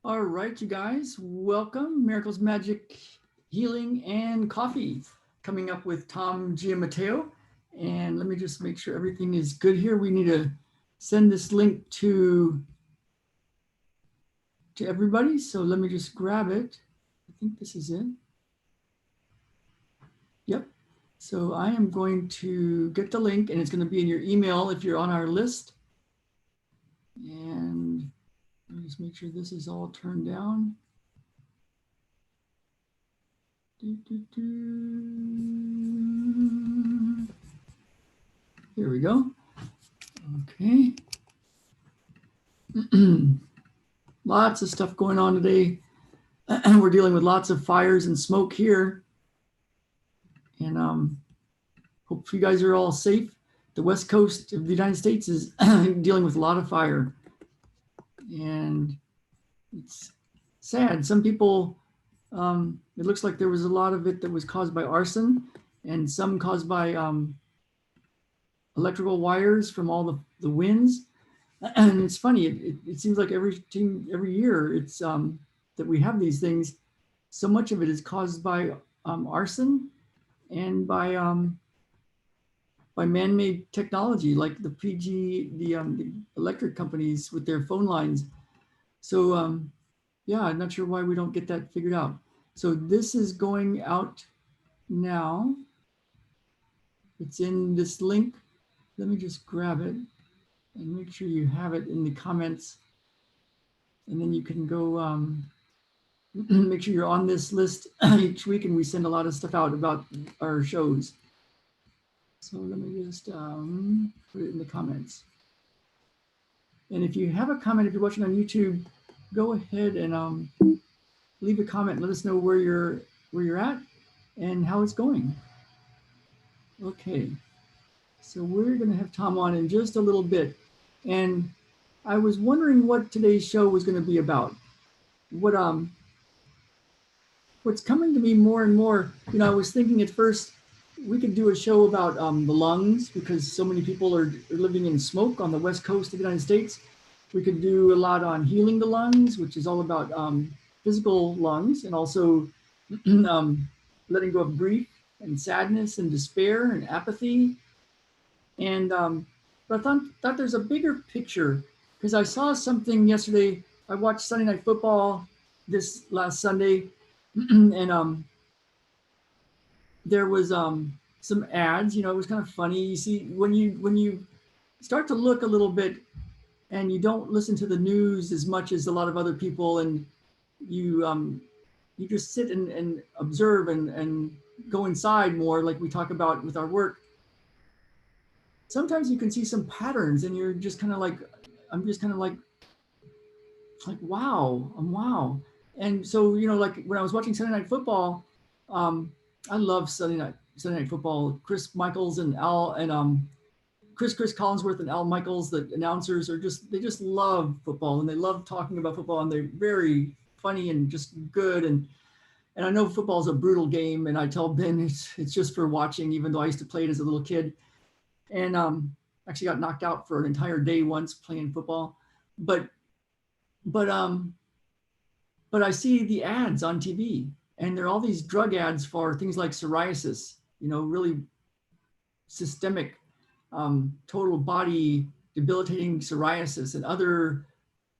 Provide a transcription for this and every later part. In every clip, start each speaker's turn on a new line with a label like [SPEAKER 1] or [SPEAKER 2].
[SPEAKER 1] All right, you guys, welcome. Miracles, Magic, Healing, and Coffee. Coming up with Tom Giammatteo. And let me just make sure everything is good here. We need to send this link to everybody. So let me just grab it. I think this is it. Yep. So I am going to get the link, and it's going to be in your email if you're on our list. And let me just make sure this is all turned down. Here we go. Okay. Lots of stuff going on today. We're dealing with lots of fires and smoke here. And hope you guys are all safe. The West Coast of the United States is dealing with a lot of fire. And it's sad. Some people, it looks like there was a lot of it that was caused by arson and some caused by electrical wires from all the winds. And it's funny, it seems like every year it's that we have these things. So much of it is caused by arson and by man-made technology, like the the electric companies with their phone lines. So yeah, I'm not sure why we don't get that figured out. So this is going out now. It's in this link. Let me just grab it and make sure you have it in the comments. And then you can go make sure you're on this list each week, and we send a lot of stuff out about our shows. So let me just put it in the comments. And if you have a comment, if you're watching on YouTube, go ahead and leave a comment. Let us know where you're at and how it's going. Okay, so we're going to have Tom on in just a little bit, and I was wondering what today's show was going to be about. What's coming to me more and more, I was thinking at first we could do a show about the lungs, because so many people are living in smoke on the West Coast of the United States. We could do a lot on healing the lungs, which is all about physical lungs, and also letting go of grief and sadness and despair and apathy. And but I thought there's a bigger picture, because I saw something yesterday. I watched Sunday Night Football this last Sunday, and there was some ads. It was kind of funny. You see, when you start to look a little bit, and you don't listen to the news as much as a lot of other people, and you just sit and observe and go inside more, like we talk about with our work. Sometimes you can see some patterns, and you're just kind of like, I'm just kind of like wow. And so, like when I was watching Sunday Night Football, I love Sunday Night Football. Chris Michaels and Al and Chris Collinsworth and Al Michaels, the announcers, they just love football, and they love talking about football, and they're very funny and just good. And I know football is a brutal game, and I tell Ben it's just for watching, even though I used to play it as a little kid, and actually got knocked out for an entire day once playing football. But I see the ads on TV, and there are all these drug ads for things like psoriasis, really systemic, total body debilitating psoriasis and other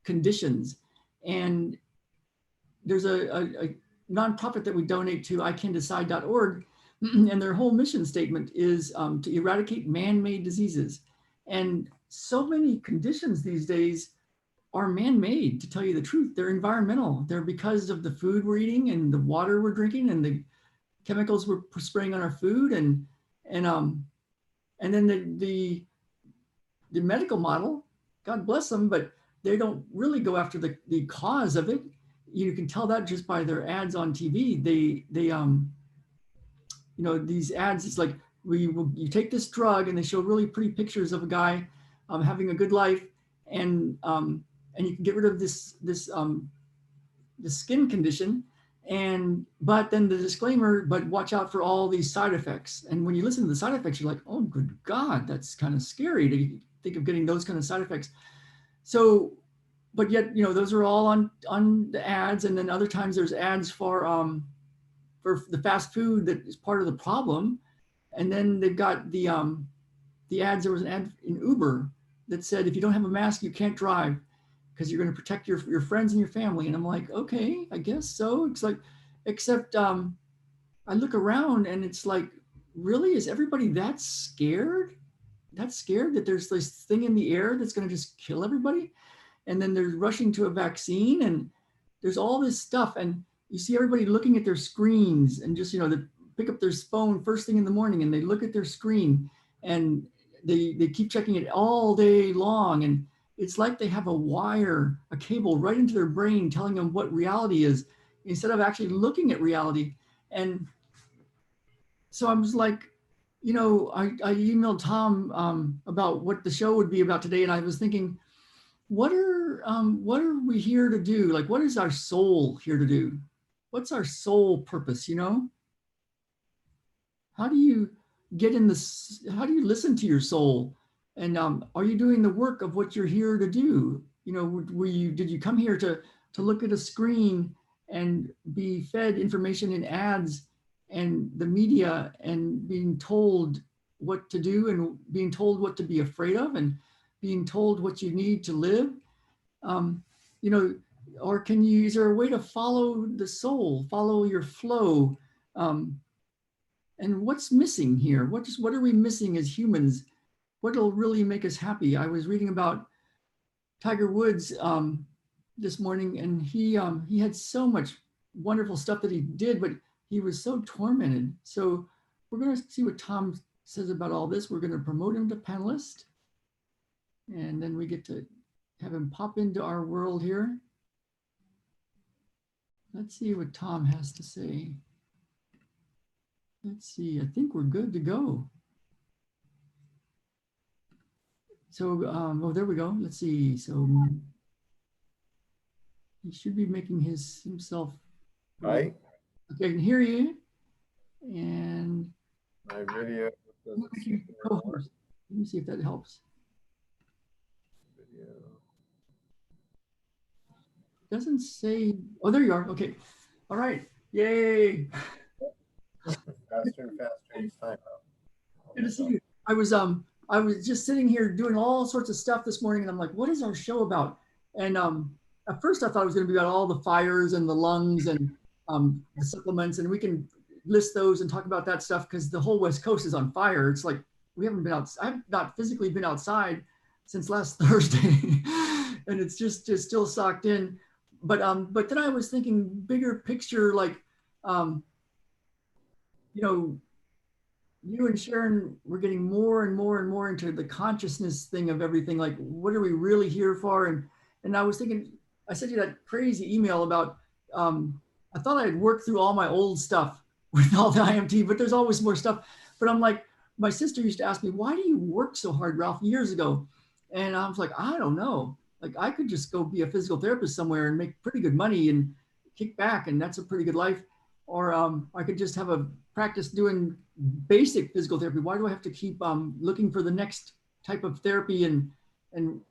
[SPEAKER 1] conditions. And there's a nonprofit that we donate to, iCanDecide.org, and their whole mission statement is to eradicate man-made diseases. And so many conditions these days are man-made, to tell you the truth. They're environmental. They're because of the food we're eating and the water we're drinking and the chemicals we're spraying on our food, and then the medical model, God bless them, but they don't really go after the cause of it. You can tell that just by their ads on TV. They these ads, it's like, you take this drug, and they show really pretty pictures of a guy having a good life, and you can get rid of this skin condition, but then the disclaimer, but watch out for all these side effects. And when you listen to the side effects, you're like, oh, good God, that's kind of scary to think of getting those kind of side effects. So but yet, those are all on the ads. And then other times there's ads for the fast food that is part of the problem. And then they've got the ads. There was an ad in Uber that said, if you don't have a mask, you can't drive because you're going to protect your friends and your family. And I'm like, okay, I guess so. It's like, except I look around and it's like, really, is everybody that scared? That scared that there's this thing in the air that's going to just kill everybody? And then they're rushing to a vaccine, and there's all this stuff. And you see everybody looking at their screens and just, they pick up their phone first thing in the morning and they look at their screen and they keep checking it all day long. And it's like they have a cable right into their brain telling them what reality is instead of actually looking at reality. And so I was like, I emailed Tom about what the show would be about today. And I was thinking, what are we here to do? Like, what is our soul here to do? What's our soul purpose? How do you get in this? How do you listen to your soul? And are you doing the work of what you're here to do? Did you come here to look at a screen and be fed information in ads and the media and being told what to do and being told what to be afraid of and being told what you need to live? Or is there a way to follow the soul, follow your flow? And what's missing here? What are we missing as humans? What'll really make us happy? I was reading about Tiger Woods this morning, and he had so much wonderful stuff that he did, but he was so tormented. So we're going to see what Tom says about all this. We're going to promote him to panelist, and then we get to have him pop into our world here. Let's see what Tom has to say. Let's see, I think we're good to go. So, oh, there we go. Let's see. So he should be making himself.
[SPEAKER 2] Hi.
[SPEAKER 1] Okay, I can hear you. And
[SPEAKER 2] my video doesn't
[SPEAKER 1] co-host. Let me see if that helps.
[SPEAKER 2] Video.
[SPEAKER 1] Doesn't say. Oh, there you are. Okay. All right. Yay.
[SPEAKER 2] Faster and faster each time.
[SPEAKER 1] Good to see you. I was just sitting here doing all sorts of stuff this morning, and I'm like, what is our show about? And at first I thought it was going to be about all the fires and the lungs and the supplements, and we can list those and talk about that stuff because the whole West Coast is on fire. It's like we haven't been out. I've not physically been outside since last Thursday, and it's just still socked in. But then I was thinking bigger picture, like you and Sharon, we're getting more and more and more into the consciousness thing of everything. Like, what are we really here for? And I was thinking, I sent you that crazy email about, I thought I had worked through all my old stuff with all the IMT, but there's always more stuff. But I'm like, my sister used to ask me, why do you work so hard, Ralph, years ago? And I was like, I don't know. Like, I could just go be a physical therapist somewhere and make pretty good money and kick back, and that's a pretty good life. Or I could just have a practice doing basic physical therapy. Why do I have to keep looking for the next type of therapy and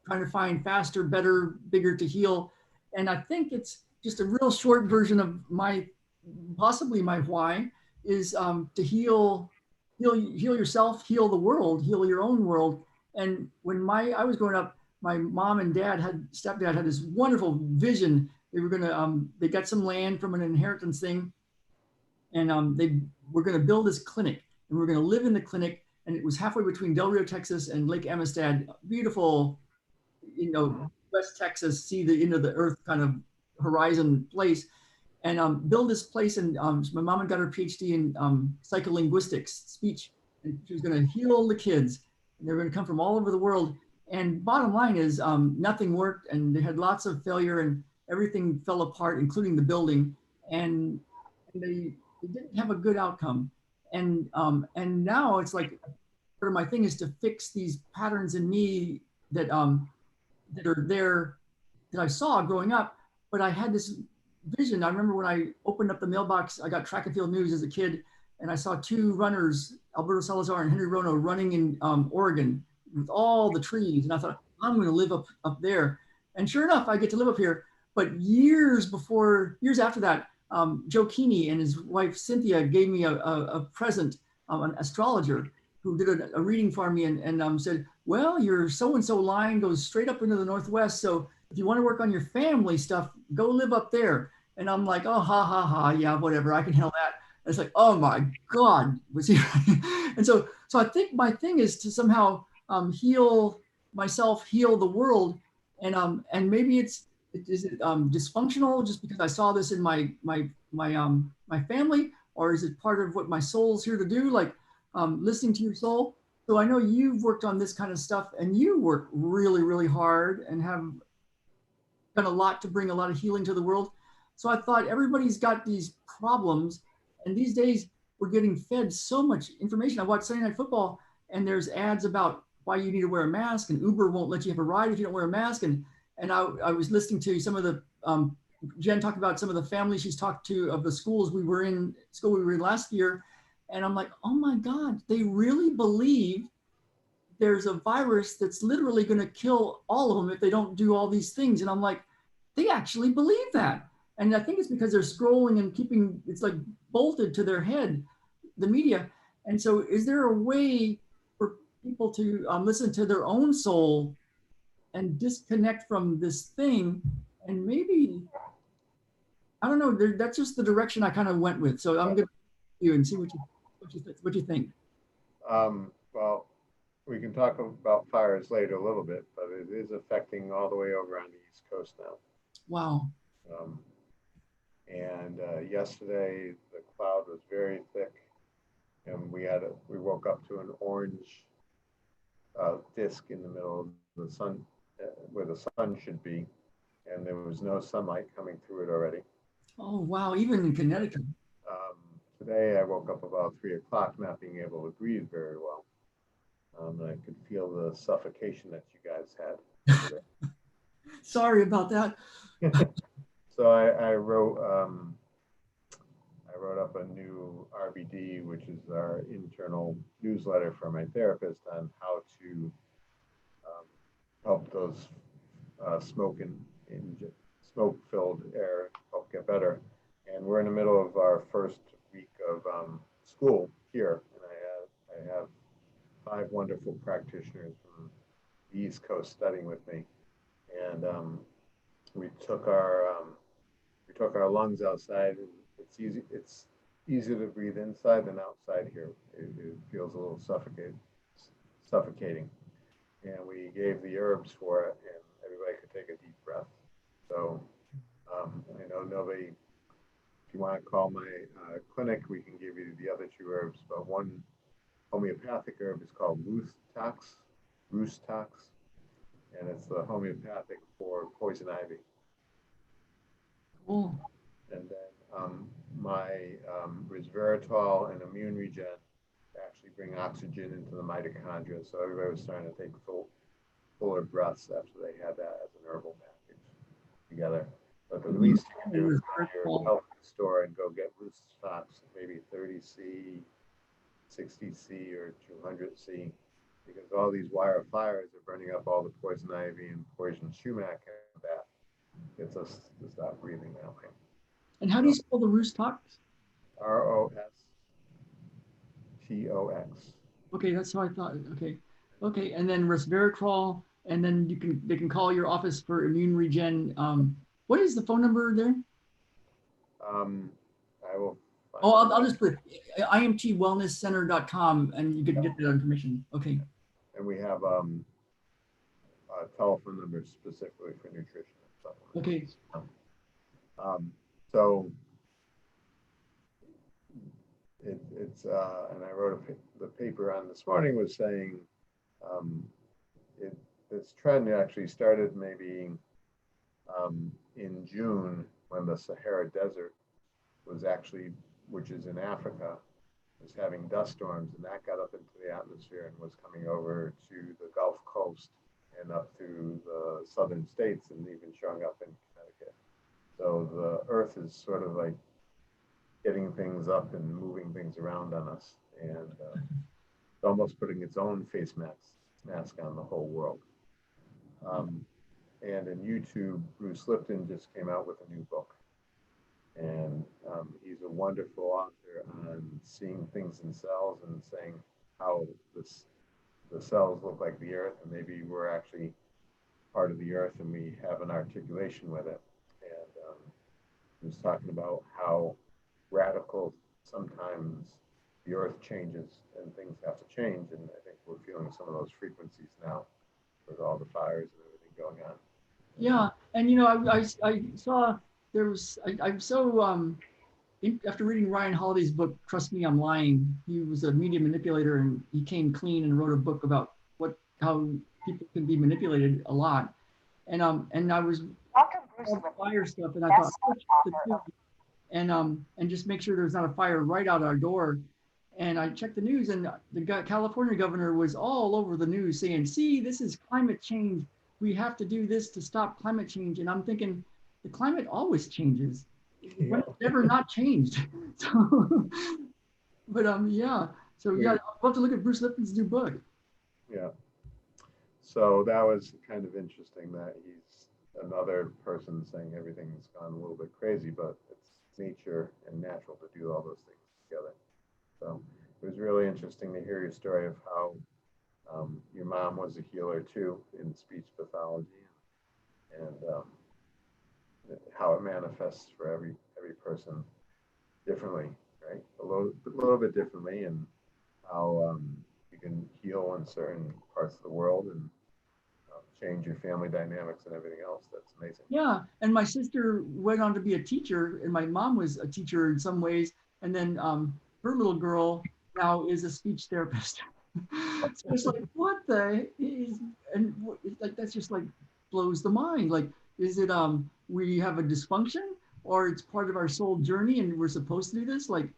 [SPEAKER 1] trying to find faster, better, bigger to heal? And I think it's just a real short version of possibly my why is to heal yourself, heal the world, heal your own world. And when I was growing up, my mom and stepdad had this wonderful vision. They were gonna, they got some land from an inheritance thing, and they were going to build this clinic, and we were going to live in the clinic. And it was halfway between Del Rio, Texas, and Lake Amistad. Beautiful, West Texas, see the end of the earth kind of horizon place, and build this place. And my mom had got her PhD in psycholinguistics, speech, and she was going to heal the kids. And they were going to come from all over the world. And bottom line is nothing worked, and they had lots of failure, and everything fell apart, including the building. And they didn't have a good outcome. And now it's like, part of my thing is to fix these patterns in me that are there that I saw growing up. But I had this vision. I remember when I opened up the mailbox, I got track and field news as a kid, and I saw two runners, Alberto Salazar and Henry Rono, running in Oregon with all the trees. And I thought, I'm going to live up there. And sure enough, I get to live up here. But years after that, Joe Keeney and his wife Cynthia gave me a present, an astrologer who did a reading for me and said, well, your so-and-so line goes straight up into the Northwest. So if you want to work on your family stuff, go live up there. And I'm like, oh, ha, ha, ha. Yeah, whatever. I can handle that. And it's like, oh my God, was he? And so I think my thing is to somehow heal myself, heal the world. And maybe is it dysfunctional just because I saw this in my family, or is it part of what my soul's here to do? Like listening to your soul. So I know you've worked on this kind of stuff, and you work really, really hard and have done a lot to bring a lot of healing to the world. So I thought everybody's got these problems, and these days we're getting fed so much information. I watch Sunday Night Football, and there's ads about why you need to wear a mask, and Uber won't let you have a ride if you don't wear a mask. And I was listening to some of the Jen talked about some of the families she's talked to of the schools we were in last year, and I'm like, oh my God, they really believe there's a virus that's literally going to kill all of them if they don't do all these things. And I'm like, they actually believe that. And I think it's because they're scrolling and keeping, it's like bolted to their head, the media. And so is there a way for people to listen to their own soul and disconnect from this thing? And maybe, I don't know, that's just the direction I kind of went with. So I'm going to you and see what you think.
[SPEAKER 2] Well, we can talk about fires later a little bit, but it is affecting all the way over on the East Coast now.
[SPEAKER 1] Wow.
[SPEAKER 2] And yesterday the cloud was very thick, and we woke up to an orange disk in the middle of the sun, where the sun should be, and there was no sunlight coming through it already.
[SPEAKER 1] Oh wow! Even in Connecticut.
[SPEAKER 2] Today I woke up about 3 o'clock, not being able to breathe very well. And I could feel the suffocation that you guys had.
[SPEAKER 1] Sorry about that.
[SPEAKER 2] So I wrote up a new RBD, which is our internal newsletter for my therapist, on how to help those smoke-filled air help get better. And we're in the middle of our first week of school here, and I have 5 wonderful practitioners from the East Coast studying with me, and we took our lungs outside. And it's easier to breathe inside than outside here. It feels a little suffocating, and we gave the herbs for it, and everybody could take a deep breath. So I know nobody. If you want to call my clinic, we can give you the other 2 herbs, but one homeopathic herb is called roost tox, and it's the homeopathic for poison ivy.
[SPEAKER 1] Cool.
[SPEAKER 2] And then my resveratrol and immune regen actually bring oxygen into the mitochondria, so everybody was starting to take fuller breaths after they had that as an herbal package together. But the least you can do is go to your health store and go get roost tox, maybe 30C, 60C, or 200C, because all these wildfires are burning up all the poison ivy and poison sumac, and that gets us to stop breathing that way.
[SPEAKER 1] And how do you spell the roost tox?
[SPEAKER 2] ROSTOX.
[SPEAKER 1] Okay, that's how I thought. Okay, and then resveratrol, and then they can call your office for immune regen. What is the phone number there?
[SPEAKER 2] I will.
[SPEAKER 1] I'll just put imtwellnesscenter.com, and you can get that information. Okay.
[SPEAKER 2] And we have a telephone number specifically for nutrition and supplements.
[SPEAKER 1] Okay.
[SPEAKER 2] So it's and I wrote the paper on this morning was saying this trend actually started maybe in June, when the Sahara Desert was actually, which is in Africa, was having dust storms, and that got up into the atmosphere and was coming over to the Gulf Coast and up through the southern states, and even showing up in Connecticut. So the earth is sort of like getting things up and moving things around on us, and almost putting its own face mask on the whole world. and in YouTube, Bruce Lipton just came out with a new book. And he's a wonderful author on seeing things in cells and saying how the cells look like the earth, and maybe we're actually part of the earth and we have an articulation with it. And he was talking about how radical sometimes the earth changes and things have to change. And I think we're feeling some of those frequencies now with all the fires and everything going on.
[SPEAKER 1] Yeah, and you know, I saw there was I'm so after reading Ryan Holiday's book, Trust Me, I'm Lying. He was a media manipulator, and he came clean and wrote a book about how people can be manipulated a lot. And I was all the fire stuff, and I thought, and just make sure there's not a fire right out our door. And I checked the news, and the California governor was all over the news saying, "See, this is climate change. We have to do this to stop climate change." And I'm thinking, the climate always changes.
[SPEAKER 2] Yeah.
[SPEAKER 1] It's never not changed. So, but yeah. So yeah, I'll have to look at Bruce Lipton's new book.
[SPEAKER 2] Yeah. So that was kind of interesting that he's another person saying everything's gone a little bit crazy, but it's nature and natural to do all those things together. So it was really interesting to hear your story of how your mom was a healer too in speech pathology, and how it manifests for every person differently, right? A little bit differently, and how you can heal in certain parts of the world and change your family dynamics and everything else. That's amazing.
[SPEAKER 1] Yeah, and my sister went on to be a teacher, and my mom was a teacher in some ways, and then her little girl now is a speech therapist. So it's like, what the is, and like that's just like blows the mind. Like, is it we have a dysfunction, or it's part of our soul journey, and we're supposed to do this? Like,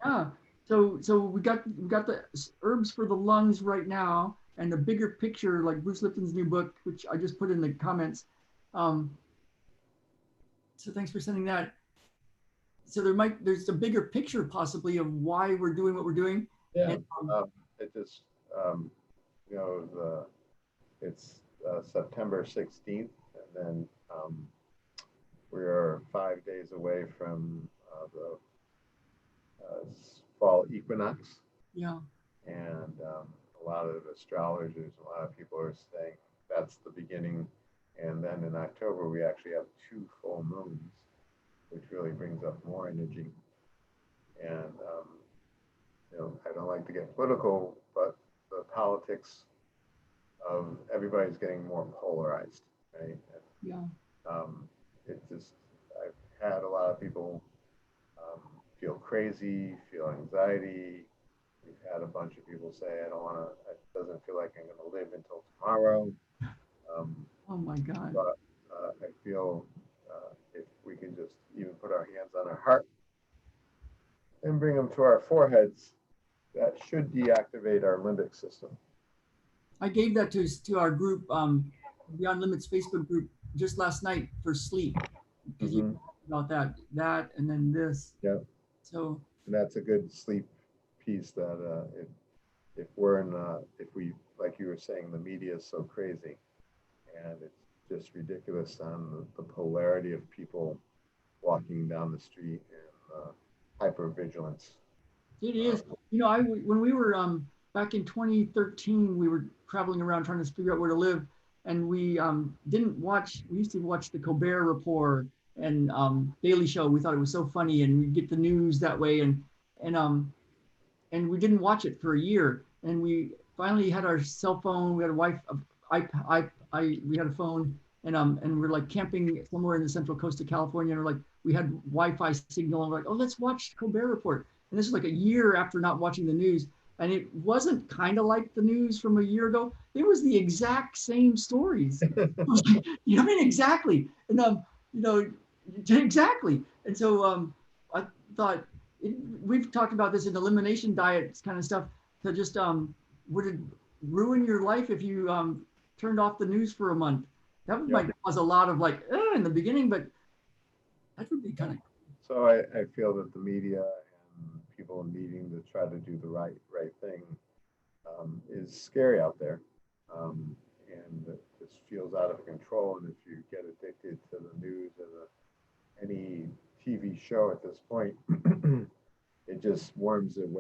[SPEAKER 1] yeah. So we got the herbs for the lungs right now, and the bigger picture, like Bruce Lipton's new book, which I just put in the comments. So thanks for sending that. So there's a bigger picture possibly of why we're doing what we're doing.
[SPEAKER 2] Yeah.
[SPEAKER 1] And,
[SPEAKER 2] It just you know it's September 16th, and then we are 5 days away from the fall equinox.
[SPEAKER 1] yeah.
[SPEAKER 2] And a lot of astrologers, a lot of people are saying that's the beginning. And then in October, we actually have 2 full moons, which really brings up more energy. And, you know, I don't like to get political, but the politics of everybody's getting more polarized, right?
[SPEAKER 1] Yeah.
[SPEAKER 2] It just, I've had a lot of people feel crazy, feel anxiety. We've had a bunch of people say, I don't want to, it doesn't feel like I'm going to live until tomorrow.
[SPEAKER 1] Oh my God.
[SPEAKER 2] But I feel if we can just even put our hands on our heart and bring them to our foreheads, that should deactivate our limbic system.
[SPEAKER 1] I gave that to our group, Beyond Limits Facebook group, just last night for sleep, because you talked about that, and then this.
[SPEAKER 2] Yeah.
[SPEAKER 1] So.
[SPEAKER 2] And that's a good sleep piece that if we're in, if we, like you were saying, the media is so crazy, and it's just ridiculous on the polarity of people walking down the street and hypervigilance.
[SPEAKER 1] It is. You know, when we were back in 2013, we were traveling around trying to figure out where to live, and we didn't watch. We used to watch the Colbert Report and Daily Show. We thought it was so funny, and we'd get the news that way, and we didn't watch it for a year. And we finally had our cell phone. We had a wife. We had a phone, and we're like camping somewhere in the Central Coast of California, and we had Wi-Fi signal, and we're like, oh, let's watch Colbert Report. And this is like a year after not watching the news. And it wasn't kind of like the news from a year ago. It was the exact same stories. You know, I mean, exactly. And, you know, exactly. And so I thought, we've talked about this in elimination diets kind of stuff, to just, would it ruin your life if you turned off the news for a month? That might cause a lot of like, in the beginning, but that would be kind of.
[SPEAKER 2] So I feel that the media and people needing to try to do the right thing is scary out there, and just feels out of control. And if you get addicted to the news or any TV show at this point, it just worms its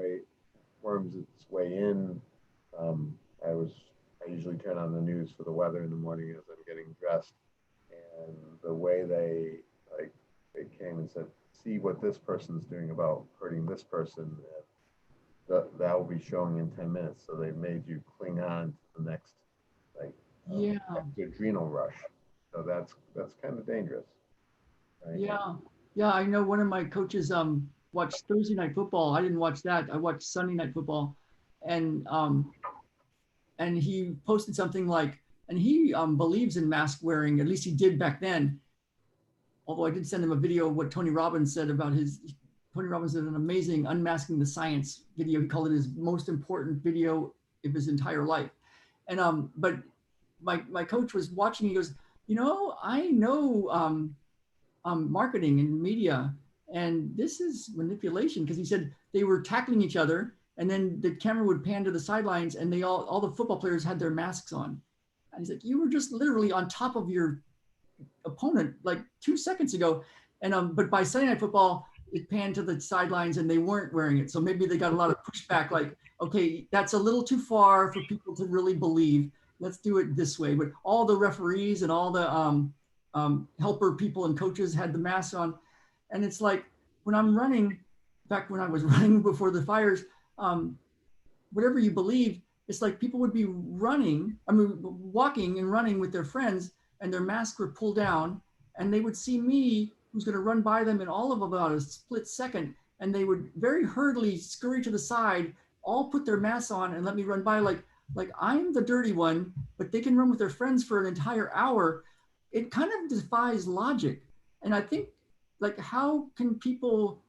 [SPEAKER 2] way in. I usually turn on the news for the weather in the morning as I'm getting dressed, and the way they came and said, see what this person's doing about hurting this person, that will be showing in 10 minutes. So they made you cling on to the next
[SPEAKER 1] Yeah.
[SPEAKER 2] adrenal rush. So that's kind of dangerous. Right?
[SPEAKER 1] Yeah. Yeah. I know one of my coaches watched Thursday night football. I didn't watch that. I watched Sunday night football. And he posted something like, and he believes in mask wearing, at least he did back then. Although I did send him a video of what Tony Robbins said about Tony Robbins did an amazing Unmasking the Science video. He called it his most important video of his entire life. And but my coach was watching. He goes, I know marketing and media, and this is manipulation, because he said they were tackling each other, and then the camera would pan to the sidelines, and all the football players had their masks on. And he's like, you were just literally on top of your opponent like 2 seconds ago. And but by Sunday night football, it panned to the sidelines and they weren't wearing it. So maybe they got a lot of pushback, like, okay, that's a little too far for people to really believe. Let's do it this way. But all the referees and all the helper people and coaches had the masks on. And it's like, when I'm running, back when I was running before the fires, whatever you believe, it's like people would be walking and running with their friends, and their masks were pulled down, and they would see me, who's going to run by them in all of about a split second, and they would very hurriedly scurry to the side, all put their masks on, and let me run by, like I'm the dirty one, but they can run with their friends for an entire hour. It kind of defies logic. And I think, like, how can people,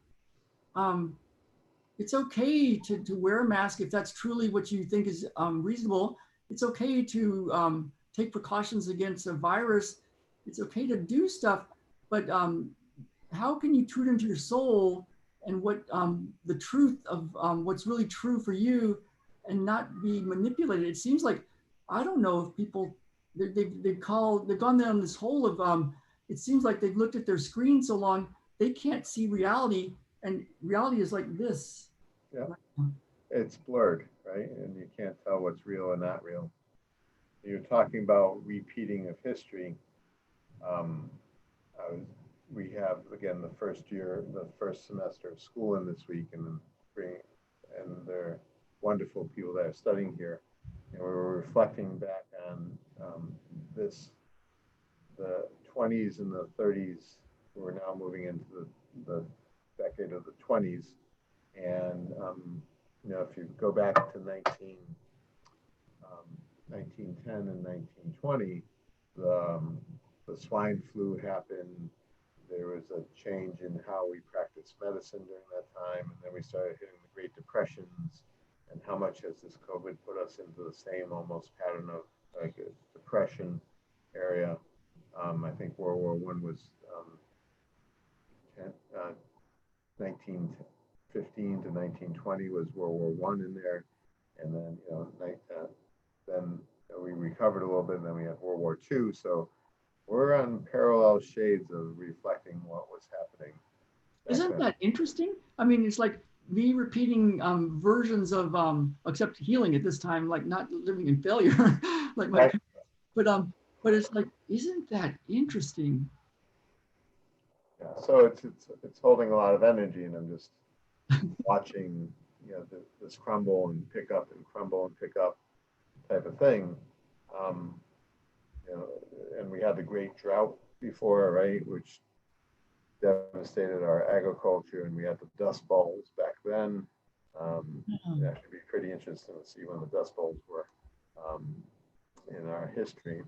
[SPEAKER 1] it's okay to wear a mask if that's truly what you think is reasonable. It's okay to take precautions against a virus. It's okay to do stuff, but how can you tune into your soul and what the truth of what's really true for you, and not be manipulated? It seems like, I don't know if people, they've gone down this hole of, it seems like they've looked at their screen so long, they can't see reality, and reality is like this.
[SPEAKER 2] Yeah, it's blurred, right? And you can't tell what's real and not real. You're talking about repeating of history. We have, again, the first semester of school in this week, and they're wonderful people that are studying here. And we were reflecting back on the 20s and the 30s. We're now moving into the decade of the 20s. And, if you go back to 1910 and 1920, the swine flu happened. There was a change in how we practiced medicine during that time. And then we started hitting the Great Depressions. And how much has this COVID put us into the same almost pattern of like a depression area? I think World War I was 1915 to 1920 was World War I in there. And then, then we recovered a little bit, and then we had World War II. So we're on parallel shades of reflecting what was happening.
[SPEAKER 1] Isn't that interesting? I mean, it's like me repeating versions of, except healing at this time, like not living in failure, like my, but it's like, isn't that interesting?
[SPEAKER 2] Yeah, so it's holding a lot of energy, and I'm just watching, this crumble and pick up and crumble and pick up type of thing. And we had the great drought before, right, which devastated our agriculture, and we had the dust bowls back then. It'd actually be pretty interesting to see when the dust bowls were in our history.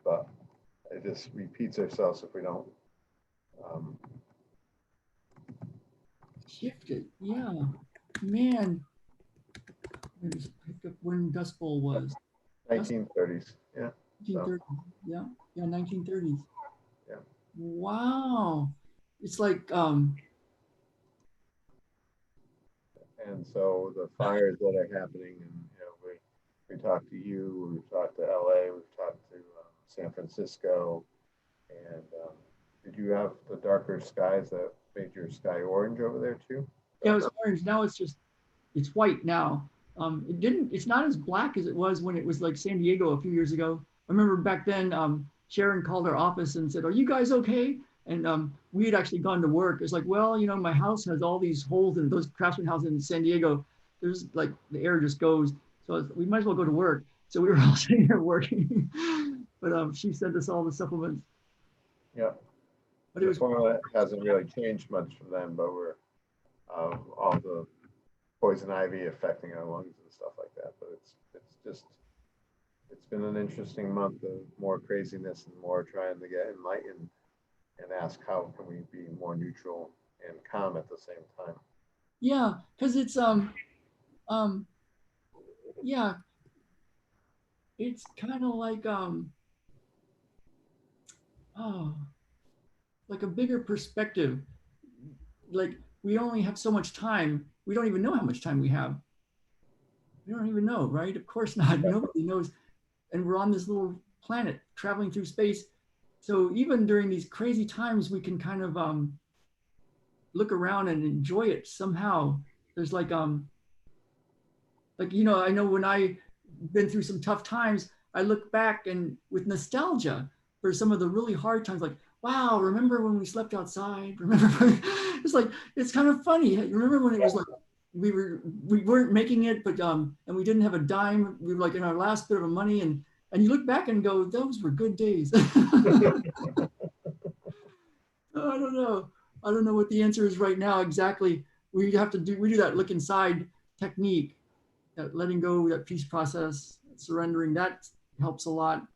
[SPEAKER 2] But it just repeats ourselves if we don't.
[SPEAKER 1] Shifted, yeah, man. I just picked up when Dust Bowl was.
[SPEAKER 2] 1930s, yeah.
[SPEAKER 1] 1930s, yeah, 1930s.
[SPEAKER 2] Yeah.
[SPEAKER 1] Wow, it's like
[SPEAKER 2] And so the fires that are happening, and we talked to you, we've talked to LA, we've talked San Francisco. And did you have the darker skies that made your sky orange over there too?
[SPEAKER 1] Yeah, it was orange. Now it's white now. It's not as black as it was when it was like San Diego a few years ago. I remember back then, Sharon called our office and said, "Are you guys okay?" And we had actually gone to work. It's like, well, my house has all these holes in those craftsman houses in San Diego. There's like the air just goes. So we might as well go to work. So we were all sitting there working. But she sent us all the supplements.
[SPEAKER 2] Yeah.
[SPEAKER 1] But it
[SPEAKER 2] The
[SPEAKER 1] was
[SPEAKER 2] formula hasn't really changed much from then, but we're all the poison ivy affecting our lungs and stuff like that. But it's been an interesting month of more craziness and more trying to get enlightened and ask how can we be more neutral and calm at the same time.
[SPEAKER 1] yeah, because it's yeah, it's kind of like oh, like a bigger perspective. Like we only have so much time. We don't even know how much time we have. We don't even know, right? Of course not. Nobody knows. And we're on this little planet traveling through space. So even during these crazy times, we can kind of look around and enjoy it somehow. There's like I know when I been through some tough times, I look back and with nostalgia for some of the really hard times, like, wow, remember when we slept outside? Remember it's like it's kind of funny. Remember when it was like we weren't making it, but and we didn't have a dime. We were like in our last bit of money, and you look back and go, those were good days. I don't know. I don't know what the answer is right now exactly. We do that look inside technique, that letting go, that peace process, surrendering, that helps a lot.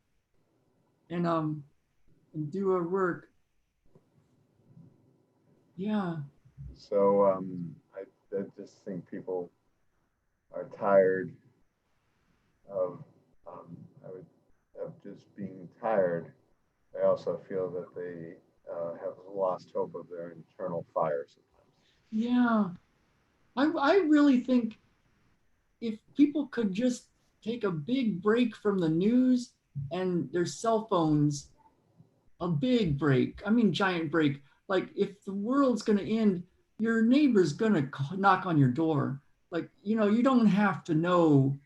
[SPEAKER 1] And do our work. Yeah.
[SPEAKER 2] So I just think people are tired of of just being tired. I also feel that they have lost hope of their internal fire sometimes.
[SPEAKER 1] Yeah. I really think if people could just take a big break from the news and their cell phones, a big break, I mean, giant break. Like if the world's going to end, your neighbor's going to knock on your door. Like, you don't have to know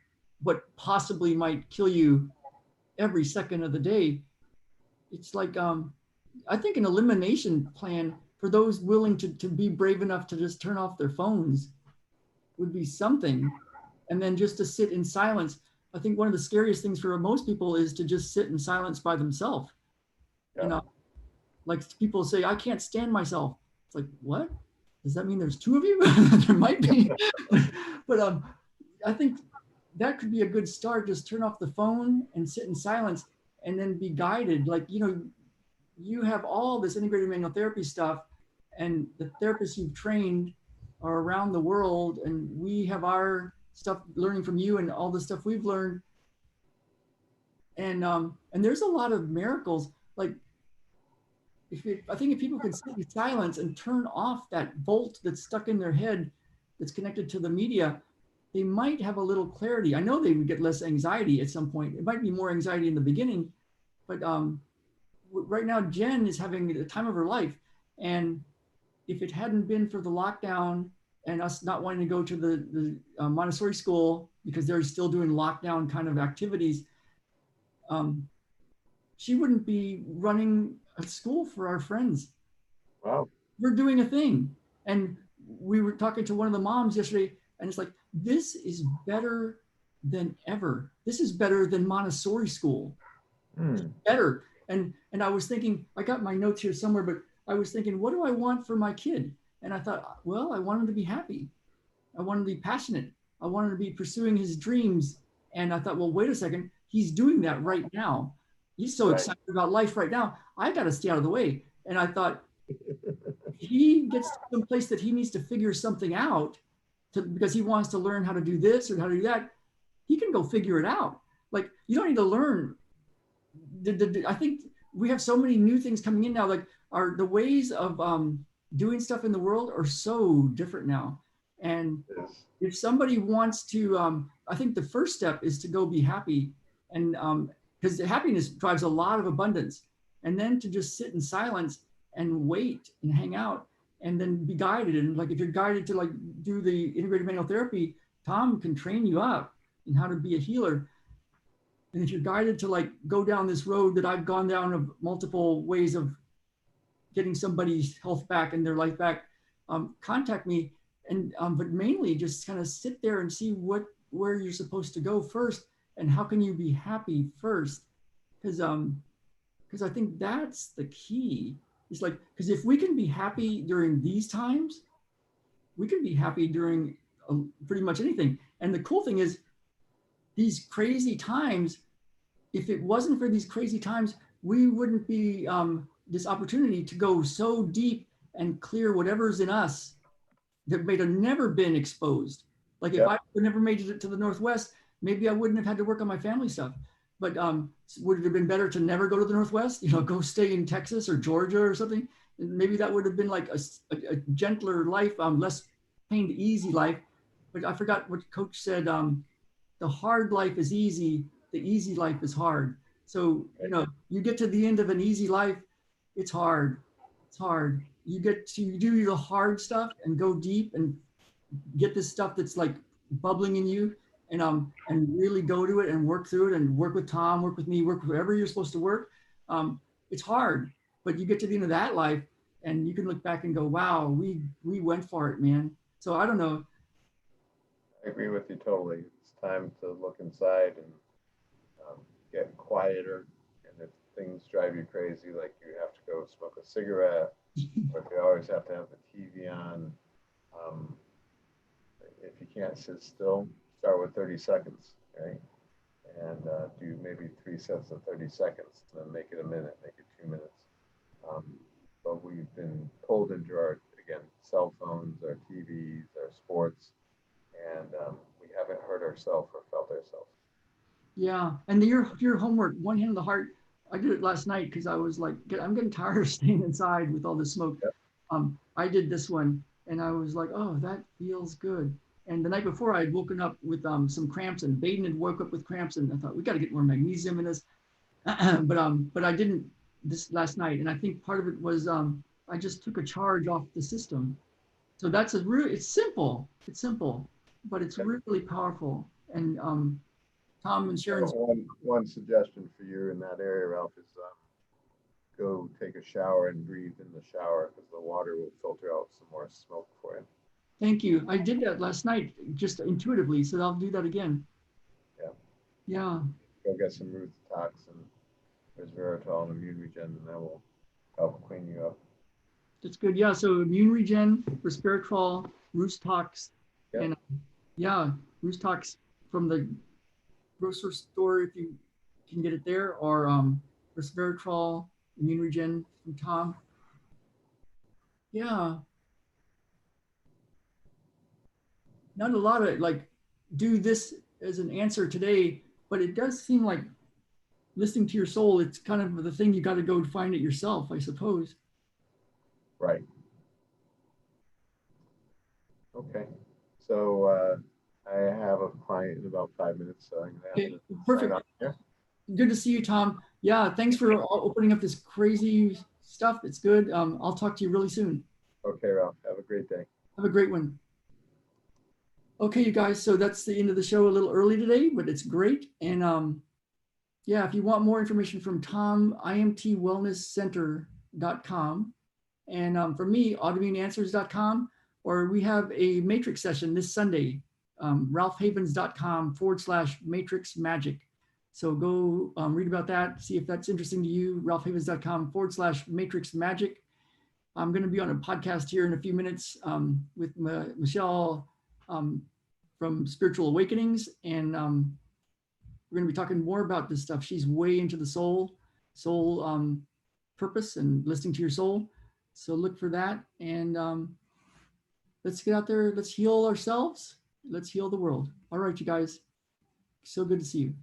[SPEAKER 1] what possibly might kill you every second of the day. It's like, I think an elimination plan for those willing to be brave enough to just turn off their phones would be something. And then just to sit in silence. I think one of the scariest things for most people is to just sit in silence by themselves.
[SPEAKER 2] Yeah.
[SPEAKER 1] Like people say, I can't stand myself. It's like, what? Does that mean there's two of you? There might be. But I think that could be a good start. Just turn off the phone and sit in silence and then be guided. Like, you have all this integrated manual therapy stuff, and the therapists you've trained are around the world, and we have our stuff learning from you and all the stuff we've learned. And there's a lot of miracles. Like I think if people could sit in silence and turn off that bolt that's stuck in their head that's connected to the media, they might have a little clarity. I know they would get less anxiety at some point. It might be more anxiety in the beginning, but right now Jen is having the time of her life. And if it hadn't been for the lockdown and us not wanting to go to the Montessori school because they're still doing lockdown kind of activities, she wouldn't be running a school for our friends.
[SPEAKER 2] Wow.
[SPEAKER 1] We're doing a thing. And we were talking to one of the moms yesterday, and it's like, this is better than ever. This is better than Montessori school. Better. And I was thinking, I got my notes here somewhere, but I was thinking, what do I want for my kid? And I thought, well, I want him to be happy. I want him to be passionate. I want him to be pursuing his dreams. And I thought, well, wait a second. He's doing that right now. He's so excited about life right now. I got to stay out of the way. And I thought, if he gets to some place that he needs to figure something out because he wants to learn how to do this or how to do that, he can go figure it out. Like, you don't need to learn. I think we have so many new things coming in now. Like the ways of doing stuff in the world are so different now. And if somebody wants to, I think the first step is to go be happy. And because happiness drives a lot of abundance. And then to just sit in silence and wait and hang out and then be guided. And like, if you're guided to like do the integrated manual therapy, Tom can train you up in how to be a healer. And if you're guided to like go down this road that I've gone down of multiple ways of getting somebody's health back and their life back, contact me. And but mainly just kind of sit there and see where you're supposed to go first and how can you be happy first. Because I think that's the key. It's like, because if we can be happy during these times, we can be happy during pretty much anything. And the cool thing is, these crazy times, if it wasn't for these crazy times, we wouldn't be this opportunity to go so deep and clear whatever's in us that may have never been exposed. Like if I never made it to the Northwest, maybe I wouldn't have had to work on my family stuff. But would it have been better to never go to the Northwest? You know, go stay in Texas or Georgia or something? Maybe that would have been like a gentler life, less pain, easy life. But I forgot what Coach said. The hard life is easy. The easy life is hard. So, you know, you get to the end of an easy life, it's hard. It's hard. You get to do the hard stuff and go deep and get this stuff that's like bubbling in you, and really go to it and work through it and work with Tom, work with me, work with whoever you're supposed to work. It's hard, but you get to the end of that life and you can look back and go, wow, we went for it, man. So I don't know.
[SPEAKER 2] I agree with you totally. It's time to look inside and get quieter. And if things drive you crazy, like you have to go smoke a cigarette, or if you always have to have the TV on, if you can't sit still, start with 30 seconds, right? And do maybe 3 sets of 30 seconds, and then make it a minute, make it 2 minutes. But we've been pulled into our, again, cell phones, our TVs, our sports, and we haven't heard ourselves or felt ourselves.
[SPEAKER 1] Yeah, and your homework, one hand on the heart. I did it last night because I was like, I'm getting tired of staying inside with all this smoke.
[SPEAKER 2] Yep.
[SPEAKER 1] I did this one, and I was like, oh, that feels good. And the night before, I had woken up with some cramps, and Baden had woke up with cramps, and I thought we got to get more magnesium in this. But I didn't this last night, and I think part of it was I just took a charge off the system. So that's it's simple, but it's really powerful. And Tom and Sharon's.
[SPEAKER 2] One suggestion for you in that area, Ralph, is go take a shower and breathe in the shower, because the water will filter out some more smoke for you.
[SPEAKER 1] Thank you. I did that last night, just intuitively, so I'll do that again.
[SPEAKER 2] Yeah.
[SPEAKER 1] Yeah.
[SPEAKER 2] Go get some root toxin, resveratrol, and immune regen, and that will help clean you up.
[SPEAKER 1] That's good. Yeah. So immune regen, resveratrol, Roostox, and Roostox from the grocery store if you can get it there, or resveratrol, immune regen from Tom. Yeah. Not a lot of like do this as an answer today, but it does seem like listening to your soul, it's kind of the thing you got to go find it yourself, I suppose.
[SPEAKER 2] Right. Okay. So I have a client in about 5 minutes, so I'm gonna have to
[SPEAKER 1] perfect.
[SPEAKER 2] sign off here.
[SPEAKER 1] Good to see you, Tom. Yeah, thanks for opening up this crazy stuff. It's good. I'll talk to you really soon.
[SPEAKER 2] Okay, Ralph. Have a great day.
[SPEAKER 1] Have a great one. Okay, you guys. So that's the end of the show. A little early today, but it's great. And yeah, if you want more information from Tom, imtwellnesscenter.com. And for me, autoimmuneanswers.com. Or we have a matrix session this Sunday, ralphhavens.com/matrix magic. So go read about that, see if that's interesting to you, ralphhavens.com/matrix magic. I'm going to be on a podcast here in a few minutes with Michelle from Spiritual Awakenings. And we're going to be talking more about this stuff. She's way into the soul purpose and listening to your soul. So look for that. And let's get out there. Let's heal ourselves. Let's heal the world. All right, you guys. So good to see you.